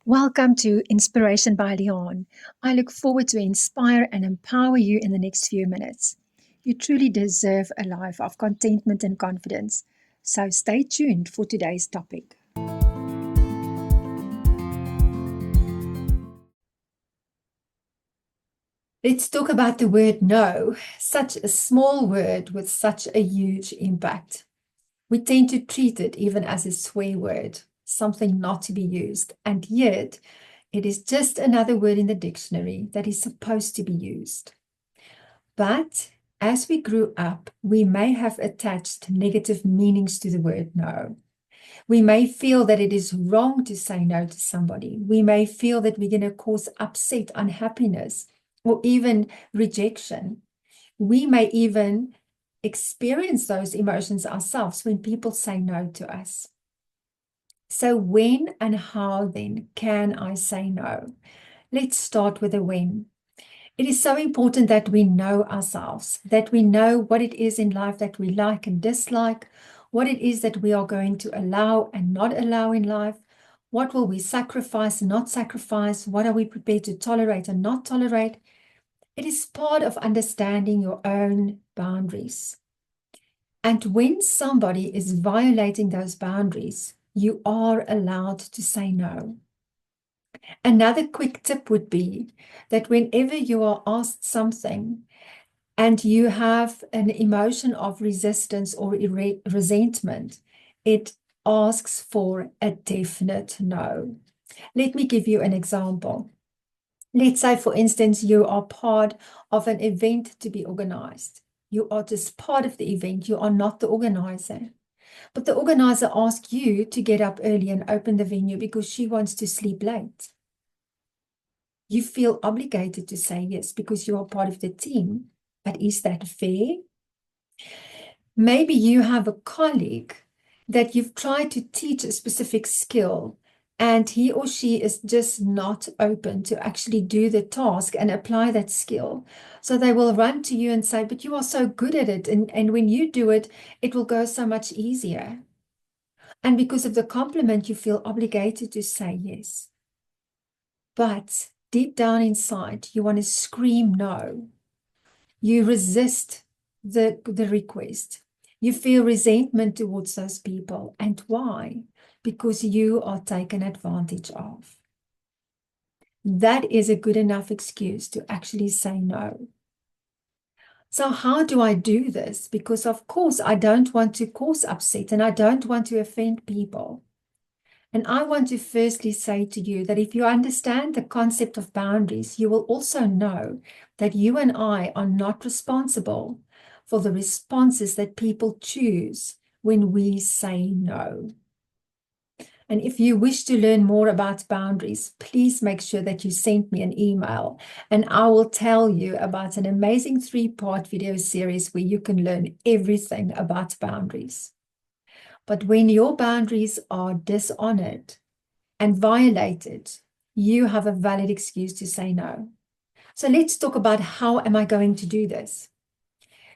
Welcome to Inspiration by Leon. I look forward to inspire and empower you in the next few minutes. You truly deserve a life of contentment and confidence. So stay tuned for today's topic. Let's talk about the word no, such a small word with such a huge impact. We tend to treat it even as a swear word, something not to be used, and yet it is just another word in the dictionary that is supposed to be used. But as we grew up, we may have attached negative meanings to the word no. We may feel that it is wrong to say no to somebody. We may feel that we're going to cause upset, unhappiness, or even rejection. We may even experience those emotions ourselves when people say no to us. So when and how then can I say no? Let's start with the when. It is so important that we know ourselves, that we know what it is in life that we like and dislike, what it is that we are going to allow and not allow in life, what will we sacrifice and not sacrifice, what are we prepared to tolerate and not tolerate. It is part of understanding your own boundaries. And when somebody is violating those boundaries, you are allowed to say no. Another quick tip would be that whenever you are asked something and you have an emotion of resistance or resentment, it asks for a definite no. Let me give you an example. Let's say, for instance, you are part of an event to be organized. You are just part of the event. You are not the organizer. But the organizer asks you to get up early and open the venue because she wants to sleep late. You feel obligated to say yes because you are part of the team. But is that fair? Maybe you have a colleague that you've tried to teach a specific skill and he or she is just not open to actually do the task and apply that skill. So they will run to you and say, but you are so good at it. And when you do it, it will go so much easier. And because of the compliment, you feel obligated to say yes. But deep down inside, you want to scream no. You resist the request. You feel resentment towards those people. And why? Because you are taken advantage of. That is a good enough excuse to actually say no. So how do I do this? Because of course I don't want to cause upset and I don't want to offend people. And I want to firstly say to you that if you understand the concept of boundaries, you will also know that you and I are not responsible for the responses that people choose when we say no. And if you wish to learn more about boundaries, please make sure that you send me an email and I will tell you about an amazing 3-part video series where you can learn everything about boundaries. But when your boundaries are dishonored and violated, you have a valid excuse to say no. So let's talk about how am I going to do this?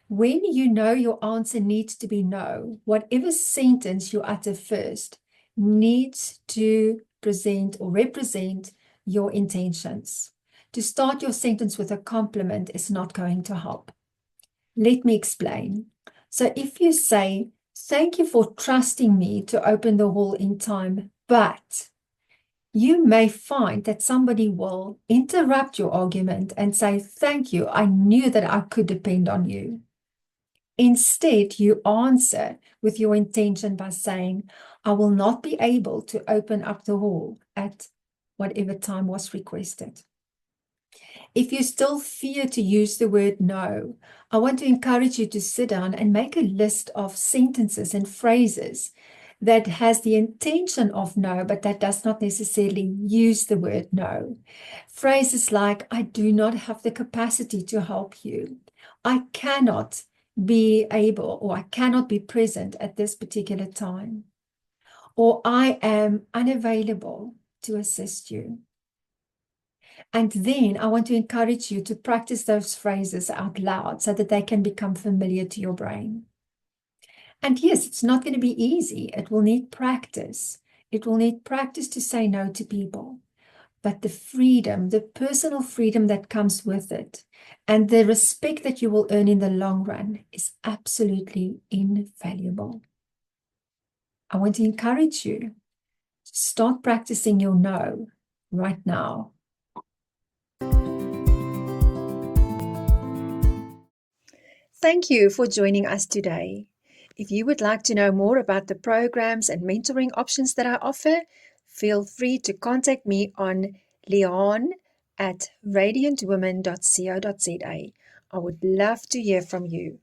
When you know your answer needs to be no, whatever sentence you utter first needs to present or represent your intentions. To start your sentence with a compliment is not going to help. Let me explain. So if you say, thank you for trusting me to open the hall in time, but you may find that somebody will interrupt your argument and say, thank you, I knew that I could depend on you. Instead, you answer with your intention by saying, I will not be able to open up the hall at whatever time was requested. If you still fear to use the word no, I want to encourage you to sit down and make a list of sentences and phrases that has the intention of no, but that does not necessarily use the word no. Phrases like, I do not have the capacity to help you. I cannot be able or I cannot be present at this particular time. Or I am unavailable to assist you. And then I want to encourage you to practice those phrases out loud so that they can become familiar to your brain. And yes, it's not going to be easy. It will need practice. It will need practice to say no to people. but the freedom, the personal freedom that comes with it, and the respect that you will earn in the long run is absolutely invaluable. I want to encourage you to start practicing your no right now. Thank you for joining us today. If you would like to know more about the programs and mentoring options that I offer, feel free to contact me on leon@radiantwoman.co.za. I would love to hear from you.